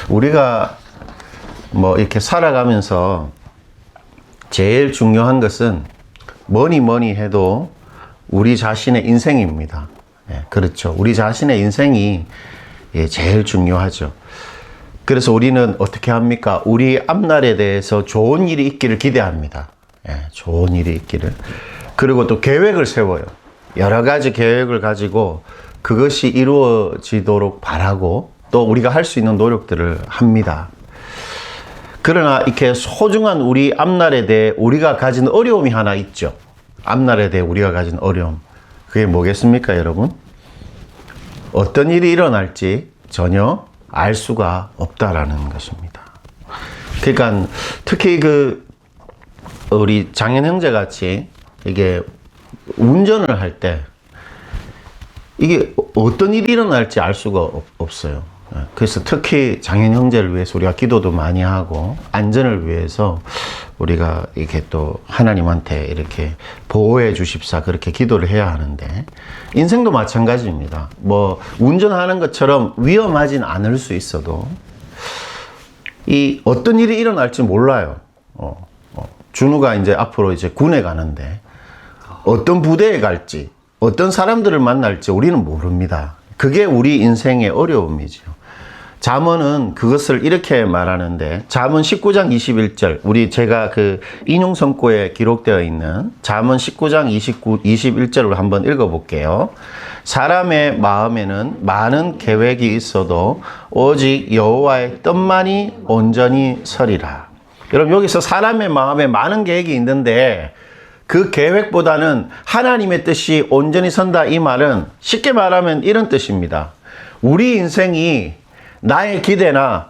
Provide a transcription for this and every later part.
우리가 뭐 이렇게 살아가면서 제일 중요한 것은 뭐니 해도 우리 자신의 인생입니다. 예, 그렇죠. 우리 자신의 인생이 제일 중요하죠. 그래서 우리는 어떻게 합니까? 우리 앞날에 대해서 좋은 일이 있기를 기대합니다. 예, 좋은 일이 있기를. 그리고 또 계획을 세워요. 여러 가지 계획을 가지고 그것이 이루어지도록 바라고 또 우리가 할 수 있는 노력들을 합니다. 그러나 이렇게 소중한 우리 앞날에 대해 우리가 가진 어려움이 하나 있죠. 앞날에 대해 우리가 가진 어려움. 그게 뭐겠습니까, 여러분? 어떤 일이 일어날지 전혀 알 수가 없다라는 것입니다. 그러니까 특히 우리 장현 형제 같이 이게 운전을 할 때 이게 어떤 일이 일어날지 알 수가 없어요. 그래서 특히 장현 형제를 위해서 우리가 기도도 많이 하고 안전을 위해서 우리가 이렇게 또 하나님한테 이렇게 보호해 주십사 그렇게 기도를 해야 하는데 인생도 마찬가지입니다. 뭐 운전하는 것처럼 위험하진 않을 수 있어도 이 어떤 일이 일어날지 몰라요. 준우가 이제 앞으로 이제 군에 가는데 어떤 부대에 갈지 어떤 사람들을 만날지 우리는 모릅니다. 그게 우리 인생의 어려움이죠. 잠언은 그것을 이렇게 말하는데 잠언 19장 21절 제가 인용 성구에 기록되어 있는 잠언 19장 21절을 한번 읽어볼게요. 사람의 마음에는 많은 계획이 있어도 오직 여호와의 뜻만이 온전히 서리라. 여러분 여기서 사람의 마음에 많은 계획이 있는데 그 계획보다는 하나님의 뜻이 온전히 선다 이 말은 쉽게 말하면 이런 뜻입니다. 우리 인생이 나의 기대나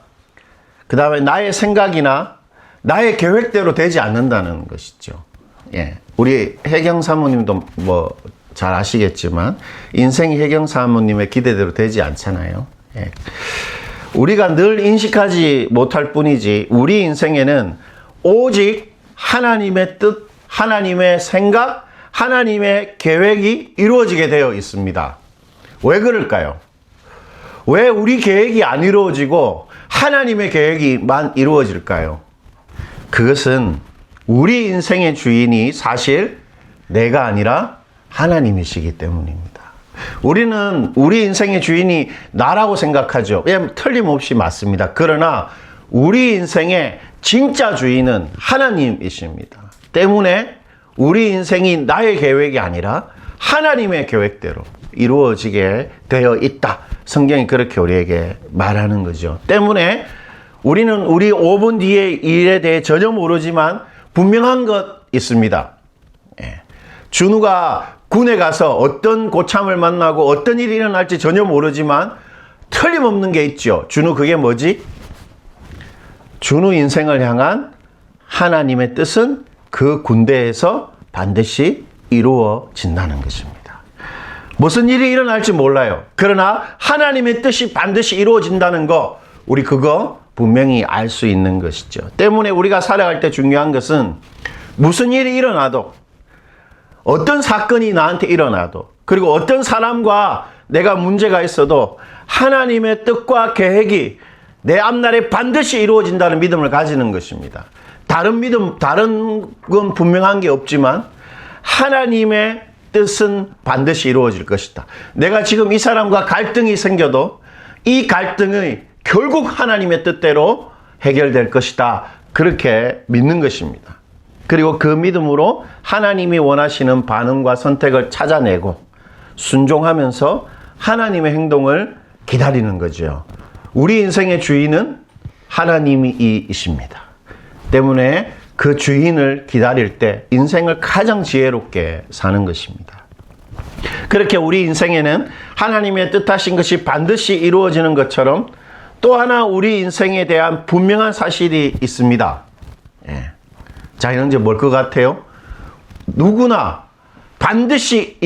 그 다음에 나의 생각이나 나의 계획대로 되지 않는다는 것이죠. 예, 우리 혜경 사모님도 뭐 잘 아시겠지만 인생이 혜경 사모님의 기대대로 되지 않잖아요. 예. 우리가 늘 인식하지 못할 뿐이지 우리 인생에는 오직 하나님의 뜻, 하나님의 생각, 하나님의 계획이 이루어지게 되어 있습니다. 왜 그럴까요? 왜 우리 계획이 안 이루어지고 하나님의 계획이만 이루어질까요? 그것은 우리 인생의 주인이 사실 내가 아니라 하나님이시기 때문입니다. 우리는 우리 인생의 주인이 나라고 생각하죠. 틀림없이 맞습니다. 그러나 우리 인생의 진짜 주인은 하나님이십니다. 때문에 우리 인생이 나의 계획이 아니라 하나님의 계획대로 이루어지게 되어 있다. 성경이 그렇게 우리에게 말하는 거죠. 때문에 우리는 우리 5분 뒤의 일에 대해 전혀 모르지만 분명한 것 있습니다. 예. 준우가 군에 가서 어떤 고참을 만나고 어떤 일이 일어날지 전혀 모르지만 틀림없는 게 있죠. 준우 그게 뭐지? 준우 인생을 향한 하나님의 뜻은 그 군대에서 반드시 이루어진다는 것입니다. 무슨 일이 일어날지 몰라요. 그러나 하나님의 뜻이 반드시 이루어진다는 거 우리 그거 분명히 알 수 있는 것이죠. 때문에 우리가 살아갈 때 중요한 것은 무슨 일이 일어나도 어떤 사건이 나한테 일어나도 그리고 어떤 사람과 내가 문제가 있어도 하나님의 뜻과 계획이 내 앞날에 반드시 이루어진다는 믿음을 가지는 것입니다. 다른 건 분명한 게 없지만 하나님의 뜻은 반드시 이루어질 것이다. 내가 지금 이 사람과 갈등이 생겨도 이 갈등이 결국 하나님의 뜻대로 해결될 것이다. 그렇게 믿는 것입니다. 그리고 그 믿음으로 하나님이 원하시는 반응과 선택을 찾아내고 순종하면서 하나님의 행동을 기다리는 거죠. 우리 인생의 주인은 하나님이십니다. 때문에 그 주인을 기다릴 때 인생을 가장 지혜롭게 사는 것입니다. 그렇게 우리 인생에는 하나님의 뜻하신 것이 반드시 이루어지는 것처럼 또 하나 우리 인생에 대한 분명한 사실이 있습니다. 예. 자, 이제 뭘 것 같아요? 누구나 반드시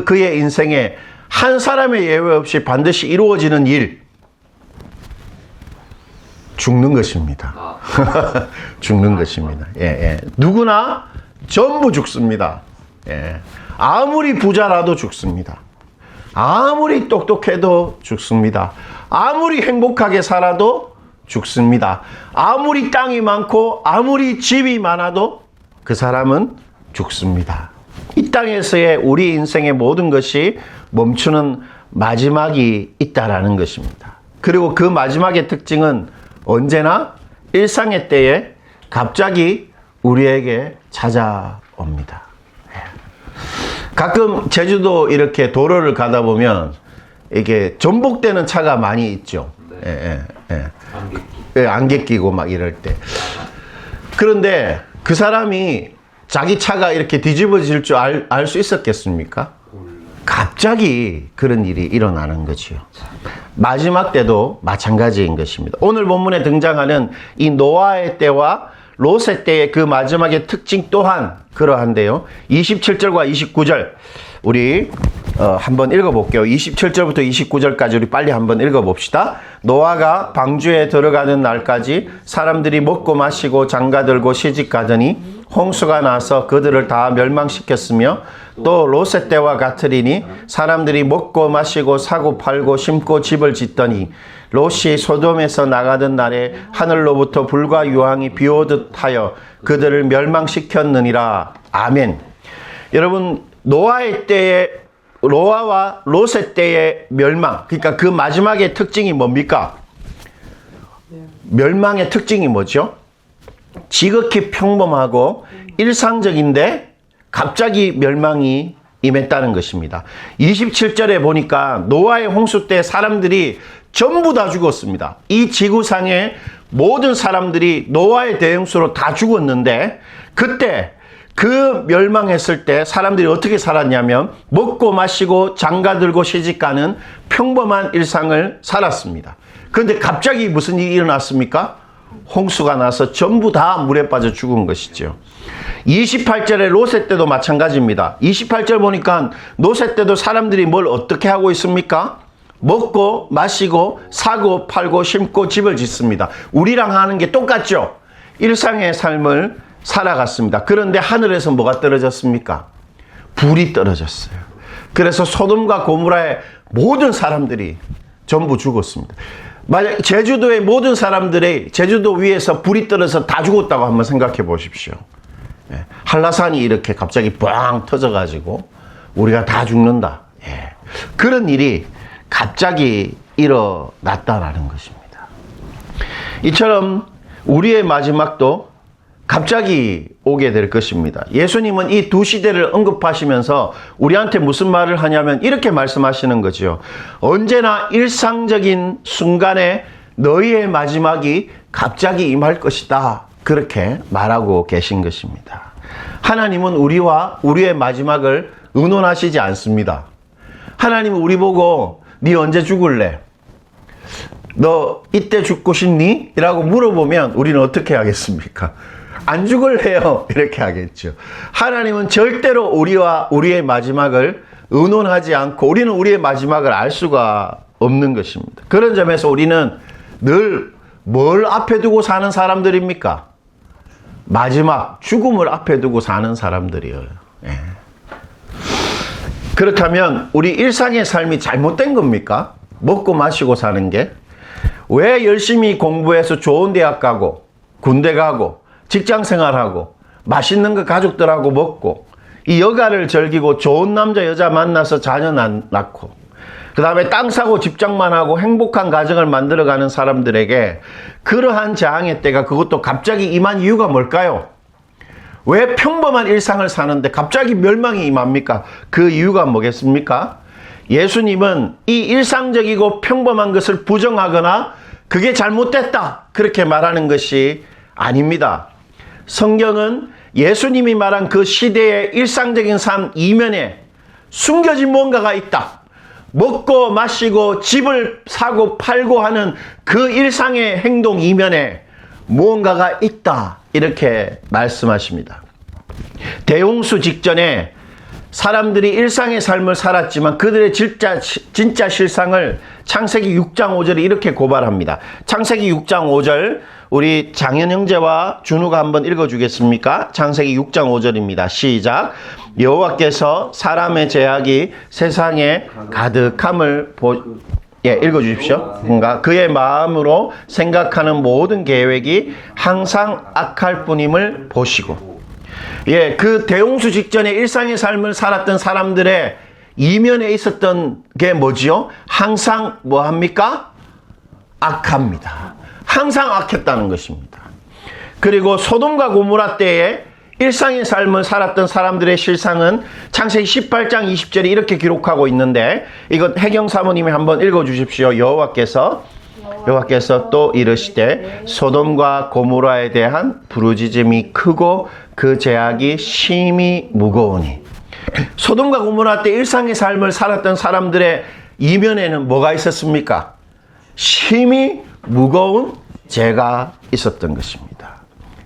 그의 인생에 한 사람의 예외 없이 반드시 이루어지는 일, 죽는 것입니다. 죽는 것입니다. 예, 예. 누구나 전부 죽습니다. 예. 아무리 부자라도 죽습니다. 아무리 똑똑해도 죽습니다. 아무리 행복하게 살아도 죽습니다. 아무리 땅이 많고 아무리 집이 많아도 그 사람은 죽습니다. 이 땅에서의 우리 인생의 모든 것이 멈추는 마지막이 있다라는 것입니다. 그리고 그 마지막의 특징은 언제나 일상의 때에 갑자기 우리에게 찾아옵니다. 가끔 제주도 이렇게 도로를 가다 보면 이게 전복되는 차가 많이 있죠. 안개 끼고 막 이럴 때. 그런데 그 사람이 자기 차가 이렇게 뒤집어질 줄 알 수 있었겠습니까? 갑자기 그런 일이 일어나는 거지요. 마지막 때도 마찬가지인 것입니다. 오늘 본문에 등장하는 이 노아의 때와 롯의 때의 그 마지막의 특징 또한 그러한데요. 27절과 29절 우리 한번 읽어볼게요. 27절부터 29절까지 우리 빨리 한번 읽어봅시다. 노아가 방주에 들어가는 날까지 사람들이 먹고 마시고 장가들고 시집가더니 홍수가 나서 그들을 다 멸망시켰으며 또 롯의 때와 같으리니 사람들이 먹고 마시고 사고 팔고 심고 집을 짓더니 롯이 소돔에서 나가던 날에 하늘로부터 불과 유황이 비오듯 하여 그들을 멸망시켰느니라. 아멘. 여러분, 노아의 때에 노아와 롯의 때의 멸망, 그러니까 그 마지막의 특징이 뭡니까? 멸망의 특징이 뭐죠? 지극히 평범하고 일상적인데 갑자기 멸망이 임했다는 것입니다. 27절에 보니까 노아의 홍수 때 사람들이 전부 다 죽었습니다. 이 지구상의 모든 사람들이 노아의 대홍수로 다 죽었는데 그때 그 멸망했을 때 사람들이 어떻게 살았냐면 먹고 마시고 장가들고 시집가는 평범한 일상을 살았습니다. 그런데 갑자기 무슨 일이 일어났습니까? 홍수가 나서 전부 다 물에 빠져 죽은 것이죠. 28절에 롯의 때도 마찬가지입니다. 28절 보니까 롯의 때도 사람들이 뭘 어떻게 하고 있습니까? 먹고 마시고 사고 팔고 심고 집을 짓습니다. 우리랑 하는 게 똑같죠? 일상의 삶을 살아갔습니다. 그런데 하늘에서 뭐가 떨어졌습니까? 불이 떨어졌어요. 그래서 소돔과 고모라의 모든 사람들이 전부 죽었습니다. 만약 제주도의 모든 사람들이 제주도 위에서 불이 떨어져서 다 죽었다고 한번 생각해 보십시오. 한라산이 이렇게 갑자기 빵 터져가지고 우리가 다 죽는다. 그런 일이 갑자기 일어났다라는 것입니다. 이처럼 우리의 마지막도 갑자기 오게 될 것입니다. 예수님은 이 두 시대를 언급하시면서 우리한테 무슨 말을 하냐면 이렇게 말씀하시는 거죠. 언제나 일상적인 순간에 너희의 마지막이 갑자기 임할 것이다. 그렇게 말하고 계신 것입니다. 하나님은 우리와 우리의 마지막을 의논하시지 않습니다. 하나님은 우리 보고 네 언제 죽을래? 너 이때 죽고 싶니? 라고 물어보면 우리는 어떻게 하겠습니까? 안 죽을래요. 이렇게 하겠죠. 하나님은 절대로 우리와 우리의 마지막을 의논하지 않고 우리는 우리의 마지막을 알 수가 없는 것입니다. 그런 점에서 우리는 늘 뭘 앞에 두고 사는 사람들입니까? 마지막 죽음을 앞에 두고 사는 사람들이에요. 그렇다면 우리 일상의 삶이 잘못된 겁니까? 먹고 마시고 사는 게? 왜 열심히 공부해서 좋은 대학 가고 군대 가고 직장 생활하고 맛있는 거 가족들하고 먹고 이 여가를 즐기고 좋은 남자 여자 만나서 자녀 낳고 그 다음에 땅 사고 집장만 하고 행복한 가정을 만들어가는 사람들에게 그러한 재앙의 때가 그것도 갑자기 임한 이유가 뭘까요? 왜 평범한 일상을 사는데 갑자기 멸망이 임합니까? 그 이유가 뭐겠습니까? 예수님은 이 일상적이고 평범한 것을 부정하거나 그게 잘못됐다 그렇게 말하는 것이 아닙니다. 성경은 예수님이 말한 그 시대의 일상적인 삶 이면에 숨겨진 뭔가가 있다. 먹고 마시고 집을 사고 팔고 하는 그 일상의 행동 이면에 무언가가 있다. 이렇게 말씀하십니다. 대홍수 직전에 사람들이 일상의 삶을 살았지만 그들의 진짜 실상을 창세기 6장 5절에 이렇게 고발합니다. 창세기 6장 5절 우리 장현 형제와 준우가 한번 읽어주겠습니까? 창세기 6장 5절입니다. 시작. 여호와께서 사람의 죄악이 세상에 가득함을 예, 읽어주십시오. 그러니까 그의 마음으로 생각하는 모든 계획이 항상 악할 뿐임을 보시고. 예, 그 대홍수 직전에 일상의 삶을 살았던 사람들의 이면에 있었던 게 뭐지요? 항상 뭐합니까? 악합니다. 항상 악했다는 것입니다. 그리고 소돔과 고모라 때에 일상의 삶을 살았던 사람들의 실상은 창세기 18장 20절에 이렇게 기록하고 있는데, 이것 해경 사모님이 한번 읽어주십시오. 여호와께서 또 이르시되 소돔과 고모라에 대한 부르짖음이 크고 그 죄악이 심히 무거우니. 소돔과 고모라 때 일상의 삶을 살았던 사람들의 이면에는 뭐가 있었습니까? 심히 무거운 죄가 있었던 것입니다.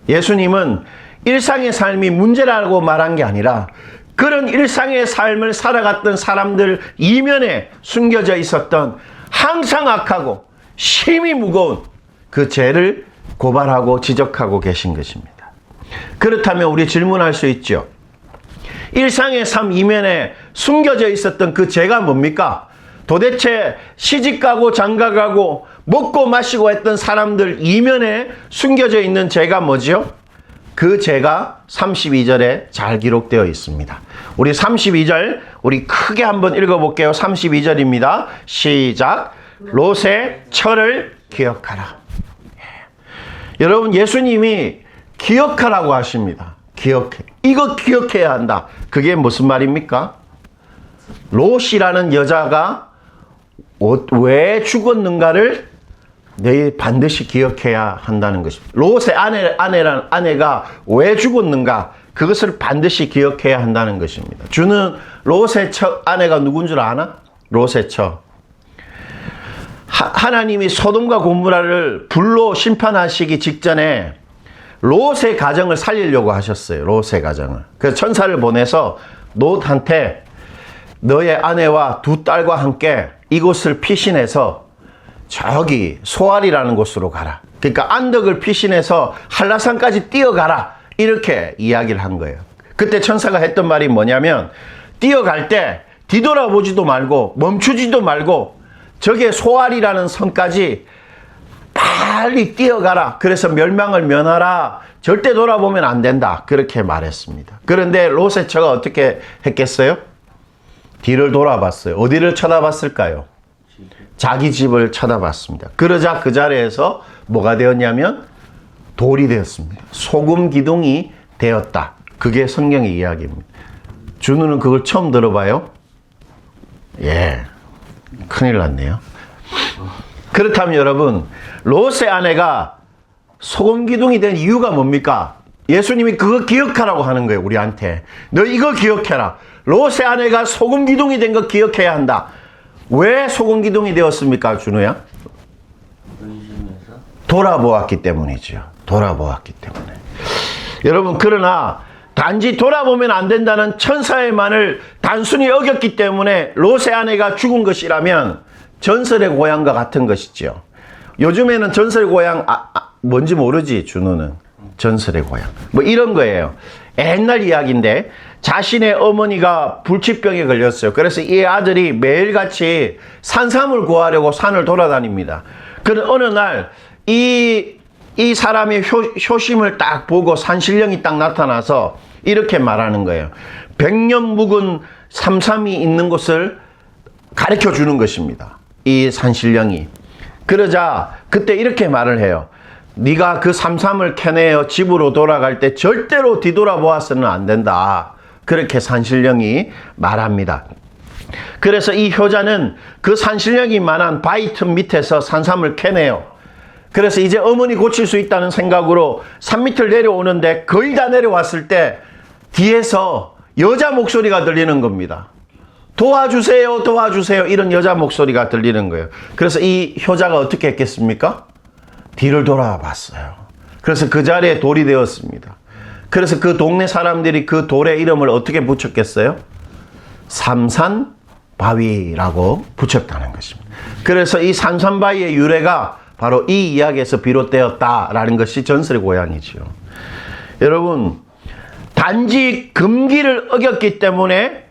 예수님은 일상의 삶이 문제라고 말한 게 아니라 그런 일상의 삶을 살아갔던 사람들 이면에 숨겨져 있었던 항상 악하고 심히 무거운 그 죄를 고발하고 지적하고 계신 것입니다. 그렇다면 우리 질문할 수 있죠. 일상의 삶 이면에 숨겨져 있었던 그 죄가 뭡니까? 도대체 시집가고 장가가고 먹고 마시고 했던 사람들 이면에 숨겨져 있는 죄가 뭐지요? 그 죄가 32절에 잘 기록되어 있습니다. 우리 32절 우리 크게 한번 읽어볼게요. 32절입니다. 시작. 롯의 철을 기억하라. 여러분, 예수님이 기억하라고 하십니다. 기억해. 이거 기억해야 한다. 그게 무슨 말입니까? 롯이라는 여자가 왜 죽었는가를 너희 반드시 기억해야 한다는 것입니다. 롯의 아내가 왜 죽었는가, 그것을 반드시 기억해야 한다는 것입니다. 주는 롯의 아내가 누군 줄 아나? 롯의 처. 하나님이 소돔과 고모라를 불로 심판하시기 직전에 롯의 가정을 살리려고 하셨어요. 롯의 가정을. 그래서 천사를 보내서 롯한테 너의 아내와 두 딸과 함께 이곳을 피신해서 저기 소알이라는 곳으로 가라. 그러니까 안덕을 피신해서 한라산까지 뛰어가라. 이렇게 이야기를 한 거예요. 그때 천사가 했던 말이 뭐냐면, 뛰어갈 때 뒤돌아보지도 말고 멈추지도 말고 저게 소알이라는 성까지 빨리 뛰어가라. 그래서 멸망을 면하라. 절대 돌아보면 안 된다. 그렇게 말했습니다. 그런데 롯의 처가 어떻게 했겠어요? 뒤를 돌아봤어요. 어디를 쳐다봤을까요? 자기 집을 쳐다봤습니다. 그러자 그 자리에서 뭐가 되었냐면 돌이 되었습니다. 소금 기둥이 되었다. 그게 성경의 이야기입니다. 준우는 그걸 처음 들어봐요? 예, 큰일 났네요. 그렇다면 여러분, 롯의 아내가 소금 기둥이 된 이유가 뭡니까? 예수님이 그거 기억하라고 하는 거예요. 우리한테. 너 이거 기억해라. 롯의 아내가 소금 기둥이 된 거 기억해야 한다. 왜 소금 기둥이 되었습니까, 준우야? 돌아보았기 때문이죠. 돌아보았기 때문에. 여러분, 그러나 단지 돌아보면 안 된다는 천사의 말을 단순히 어겼기 때문에 롯의 아내가 죽은 것이라면 전설의 고향과 같은 것이죠. 요즘에는 전설의 고향 뭔지 모르지, 준우는. 전설의 고향. 뭐 이런 거예요. 옛날 이야기인데 자신의 어머니가 불치병에 걸렸어요. 그래서 이 아들이 매일같이 산삼을 구하려고 산을 돌아다닙니다. 그런 어느 날 이 사람의 효심을 딱 보고 산신령이 딱 나타나서 이렇게 말하는 거예요. 100년 묵은 삼삼이 있는 곳을 가르쳐 주는 것입니다. 이 산신령이. 그러자 그때 이렇게 말을 해요. 네가 그 삼삼을 캐내어 집으로 돌아갈 때 절대로 뒤돌아보아서는 안 된다. 그렇게 산신령이 말합니다. 그래서 이 효자는 그 산신령이 말한 바위 틈 밑에서 산삼을 캐내요. 그래서 이제 어머니 고칠 수 있다는 생각으로 산 밑을 내려오는데 거의 다 내려왔을 때 뒤에서 여자 목소리가 들리는 겁니다. 도와주세요, 도와주세요. 이런 여자 목소리가 들리는 거예요. 그래서 이 효자가 어떻게 했겠습니까? 뒤를 돌아봤어요. 그래서 그 자리에 돌이 되었습니다. 그래서 그 동네 사람들이 그 돌의 이름을 어떻게 붙였겠어요? 삼산바위라고 붙였다는 것입니다. 그래서 이 삼산바위의 유래가 바로 이 이야기에서 비롯되었다라는 것이 전설의 고향이죠. 여러분, 단지 금기를 어겼기 때문에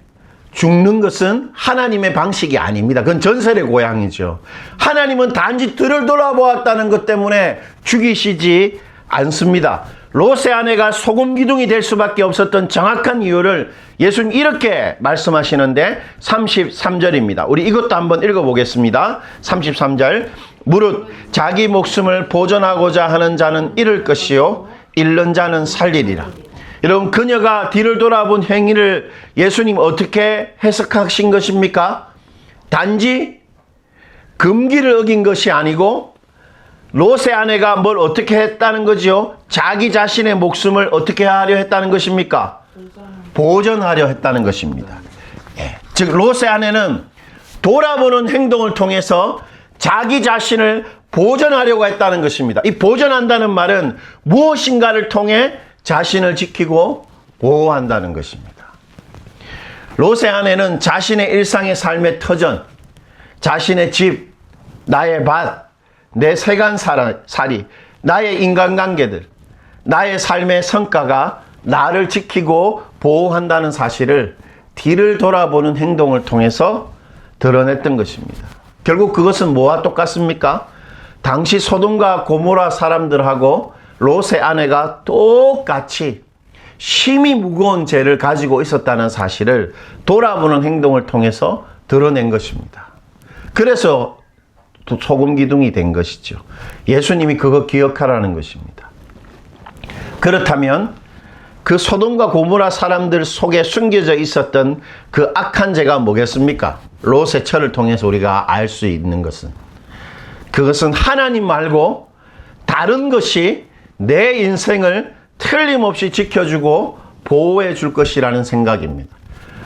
죽는 것은 하나님의 방식이 아닙니다. 그건 전설의 고향이죠. 하나님은 단지 들을 돌아보았다는 것 때문에 죽이시지 않습니다. 롯의 아내가 소금 기둥이 될 수밖에 없었던 정확한 이유를 예수님 이렇게 말씀하시는데 33절입니다. 우리 이것도 한번 읽어보겠습니다. 33절. 무릇 자기 목숨을 보존하고자 하는 자는 잃을 것이요 잃는 자는 살리리라. 여러분, 그녀가 뒤를 돌아본 행위를 예수님 어떻게 해석하신 것입니까? 단지 금기를 어긴 것이 아니고 롯의 아내가 뭘 어떻게 했다는 거죠? 자기 자신의 목숨을 어떻게 하려 했다는 것입니까? 보존하려 했다는 것입니다. 예. 즉 롯의 아내는 돌아보는 행동을 통해서 자기 자신을 보존하려고 했다는 것입니다. 이 보존한다는 말은 무엇인가를 통해 자신을 지키고 보호한다는 것입니다. 롯의 아내는 자신의 일상의 삶의 터전, 자신의 집, 나의 밭, 내 세간살이, 나의 인간관계들, 나의 삶의 성과가 나를 지키고 보호한다는 사실을 뒤를 돌아보는 행동을 통해서 드러냈던 것입니다. 결국 그것은 뭐와 똑같습니까? 당시 소돔과 고모라 사람들하고 롯의 아내가 똑같이 심히 무거운 죄를 가지고 있었다는 사실을 돌아보는 행동을 통해서 드러낸 것입니다. 그래서 소금 기둥이 된 것이죠. 예수님이 그거 기억하라는 것입니다. 그렇다면 그 소돔과 고모라 사람들 속에 숨겨져 있었던 그 악한 죄가 뭐겠습니까? 롯의 철을 통해서 우리가 알 수 있는 것은 그것은 하나님 말고 다른 것이 내 인생을 틀림없이 지켜주고 보호해 줄 것이라는 생각입니다.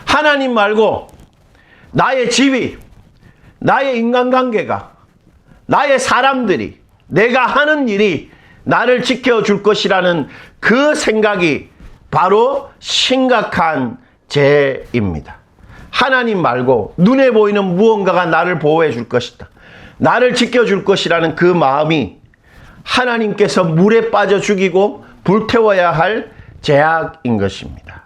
하나님 말고 나의 집이, 나의 인간관계가, 나의 사람들이, 내가 하는 일이 나를 지켜줄 것이라는 그 생각이 바로 심각한 죄입니다. 하나님 말고 눈에 보이는 무언가가 나를 보호해 줄 것이다, 나를 지켜줄 것이라는 그 마음이 하나님께서 물에 빠져 죽이고 불태워야 할 죄악인 것입니다.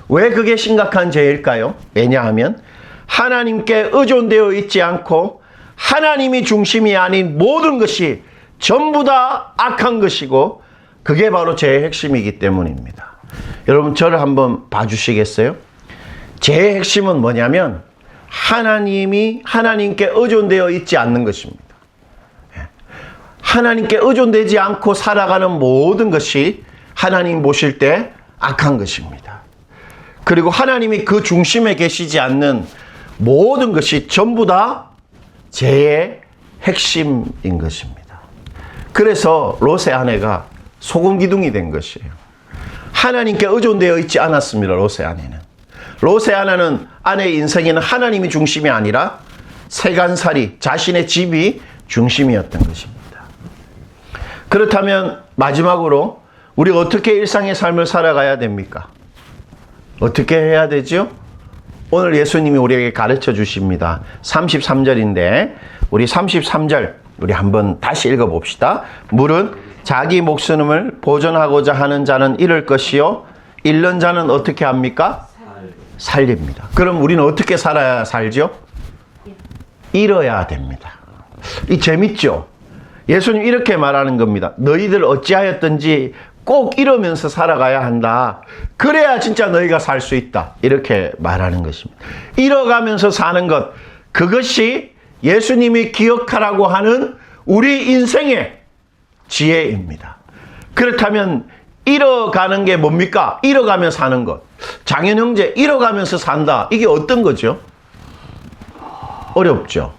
왜 그게 심각한 죄일까요? 왜냐하면 하나님께 의존되어 있지 않고 하나님이 중심이 아닌 모든 것이 전부 다 악한 것이고 그게 바로 죄의 핵심이기 때문입니다. 여러분, 저를 한번 봐주시겠어요? 죄의 핵심은 뭐냐면 하나님께 의존되어 있지 않는 것입니다. 하나님께 의존되지 않고 살아가는 모든 것이 하나님 보실 때 악한 것입니다. 그리고 하나님이 그 중심에 계시지 않는 모든 것이 전부 다 죄의 핵심인 것입니다. 그래서 롯의 아내가 소금 기둥이 된 것이에요. 하나님께 의존되어 있지 않았습니다. 롯의 아내는. 롯의 아내의 인생에는 하나님이 중심이 아니라 세간살이, 자신의 집이 중심이었던 것입니다. 그렇다면 마지막으로 우리가 어떻게 일상의 삶을 살아가야 됩니까? 어떻게 해야 되죠? 오늘 예수님이 우리에게 가르쳐 주십니다. 33절인데 우리 33절 우리 한번 다시 읽어봅시다. 무릇 자기 목숨을 보존하고자 하는 자는 잃을 것이요 잃는 자는 어떻게 합니까? 살립니다. 그럼 우리는 어떻게 살아야 살죠? 잃어야 됩니다. 이 재밌죠? 예수님 이렇게 말하는 겁니다. 너희들 어찌하였든지 꼭 잃으면서 살아가야 한다. 그래야 진짜 너희가 살 수 있다. 이렇게 말하는 것입니다. 잃어가면서 사는 것, 그것이 예수님이 기억하라고 하는 우리 인생의 지혜입니다. 그렇다면 잃어가는 게 뭡니까? 잃어가며 사는 것. 장현 형제, 잃어가면서 산다. 이게 어떤 거죠? 어렵죠.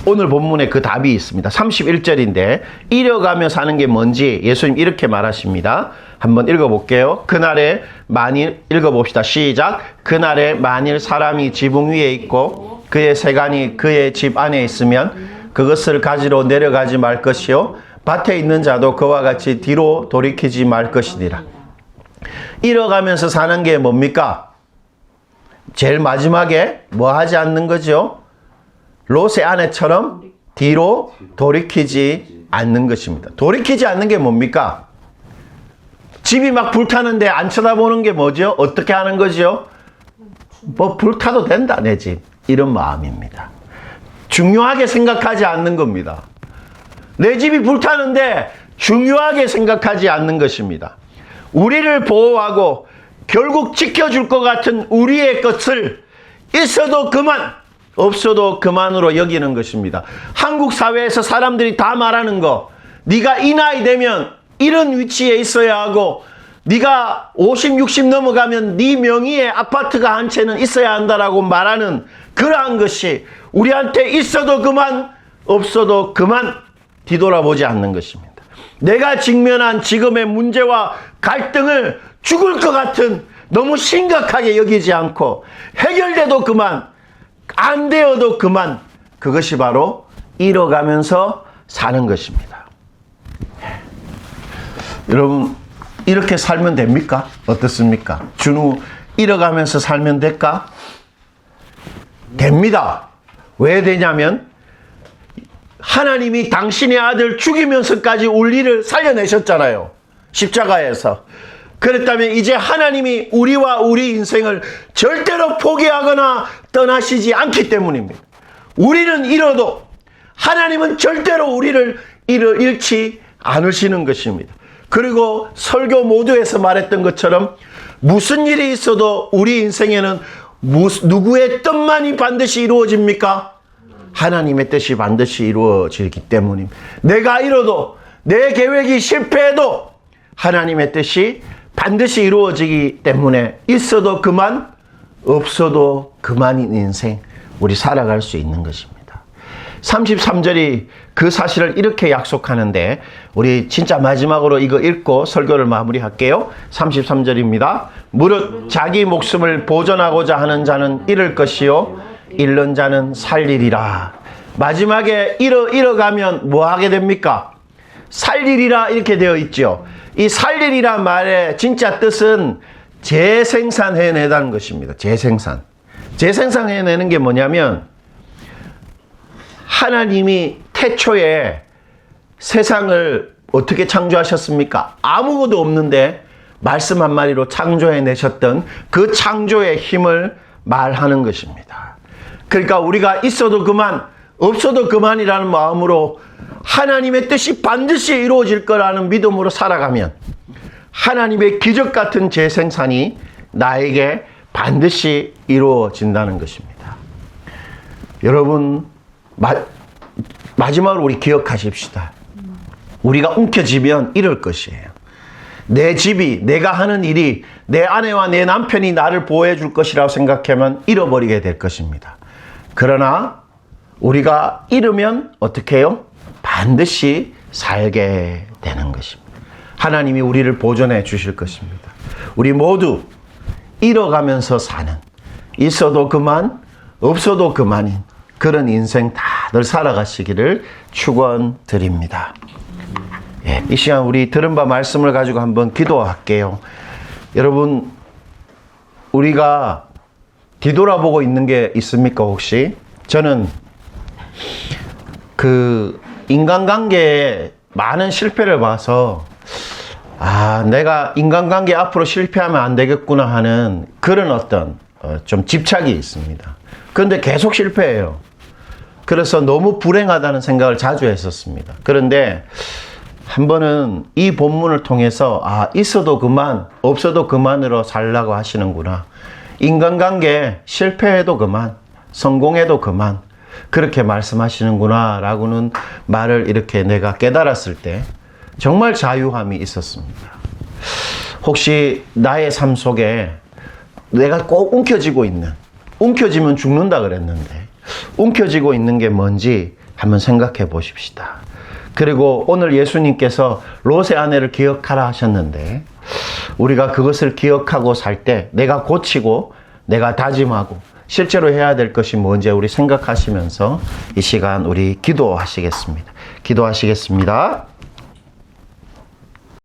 오늘 본문에 그 답이 있습니다. 31절인데 잃어가며 사는 게 뭔지 예수님 이렇게 말하십니다. 한번 읽어볼게요. 그날에 만일, 읽어봅시다. 시작. 그날에 만일 사람이 지붕 위에 있고 그의 세간이 그의 집 안에 있으면 그것을 가지러 내려가지 말 것이요 밭에 있는 자도 그와 같이 뒤로 돌이키지 말 것이니라. 잃어가면서 사는 게 뭡니까? 제일 마지막에 뭐 하지 않는 거죠? 롯의 아내처럼 뒤로 돌이키지 않는 것입니다. 돌이키지 않는 게 뭡니까? 집이 막 불타는데 안 쳐다보는 게 뭐죠? 어떻게 하는 거죠? 뭐 불타도 된다 내 집, 이런 마음입니다. 중요하게 생각하지 않는 겁니다. 내 집이 불타는데 중요하게 생각하지 않는 것입니다. 우리를 보호하고 결국 지켜줄 것 같은 우리의 것을 있어도 그만, 없어도 그만으로 여기는 것입니다. 한국 사회에서 사람들이 다 말하는 거, 네가 이 나이 되면 이런 위치에 있어야 하고, 네가 50, 60 넘어가면 네 명의의 아파트가 한 채는 있어야 한다라고 말하는 그러한 것이 우리한테 있어도 그만, 없어도 그만 뒤돌아보지 않는 것입니다. 내가 직면한 지금의 문제와 갈등을 죽을 것 같은 너무 심각하게 여기지 않고 해결돼도 그만, 안 되어도 그만, 그것이 바로 잃어가면서 사는 것입니다. 여러분, 이렇게 살면 됩니까? 어떻습니까? 준우, 잃어가면서 살면 될까? 됩니다. 왜 되냐면 하나님이 당신의 아들 죽이면서까지 우리를 살려내셨잖아요. 십자가에서. 그렇다면 이제 하나님이 우리와 우리 인생을 절대로 포기하거나 떠나시지 않기 때문입니다. 우리는 잃어도 하나님은 절대로 우리를 잃지 않으시는 것입니다. 그리고 설교 모두에서 말했던 것처럼 무슨 일이 있어도 우리 인생에는 누구의 뜻만이 반드시 이루어집니까? 하나님의 뜻이 반드시 이루어지기 때문입니다. 내가 잃어도, 내 계획이 실패해도 하나님의 뜻이 반드시 이루어지기 때문에 있어도 그만, 없어도 그만인 인생, 우리 살아갈 수 있는 것입니다. 33절이 그 사실을 이렇게 약속하는데, 우리 진짜 마지막으로 이거 읽고 설교를 마무리할게요. 33절입니다. 무릇 자기 목숨을 보존하고자 하는 자는 잃을 것이요 잃는 자는 살리리라. 마지막에 잃어가면 뭐 하게 됩니까? 살리리라 이렇게 되어 있죠. 이 살리리라 말의 진짜 뜻은 재생산해내다는 것입니다. 재생산해내는 게 뭐냐면, 하나님이 태초에 세상을 어떻게 창조하셨습니까? 아무것도 없는데 말씀 한마디로 창조해내셨던 그 창조의 힘을 말하는 것입니다. 그러니까 우리가 있어도 그만, 없어도 그만이라는 마음으로 하나님의 뜻이 반드시 이루어질 거라는 믿음으로 살아가면 하나님의 기적 같은 재생산이 나에게 반드시 이루어진다는 것입니다. 여러분, 마지막으로 우리 기억하십시다. 우리가 움켜쥐면 이럴 것이에요. 내 집이, 내가 하는 일이, 내 아내와 내 남편이 나를 보호해 줄 것이라고 생각하면 잃어버리게 될 것입니다. 그러나 우리가 잃으면 어떻게 해요? 반드시 살게 되는 것입니다. 하나님이 우리를 보존해 주실 것입니다. 우리 모두 잃어가면서 사는, 있어도 그만, 없어도 그만인 그런 인생 다들 살아가시기를 축원드립니다. 예, 이 시간 우리 들은 바 말씀을 가지고 한번 기도할게요. 여러분, 우리가 뒤돌아보고 있는 게 있습니까, 혹시? 저는 그 인간관계에 많은 실패를 봐서, 내가 인간관계 앞으로 실패하면 안 되겠구나 하는 그런 어떤 좀 집착이 있습니다. 그런데 계속 실패해요. 그래서 너무 불행하다는 생각을 자주 했었습니다. 그런데 한 번은 이 본문을 통해서 있어도 그만, 없어도 그만으로 살라고 하시는구나. 인간관계 실패해도 그만, 성공해도 그만, 그렇게 말씀하시는구나 라고는 말을 이렇게 내가 깨달았을 때 정말 자유함이 있었습니다. 혹시 나의 삶 속에 내가 꼭 움켜쥐면 죽는다 그랬는데 움켜쥐고 있는 게 뭔지 한번 생각해 보십시다. 그리고 오늘 예수님께서 롯의 아내를 기억하라 하셨는데, 우리가 그것을 기억하고 살 때 내가 고치고 내가 다짐하고 실제로 해야 될 것이 뭔지 우리 생각하시면서 이 시간 우리 기도하시겠습니다.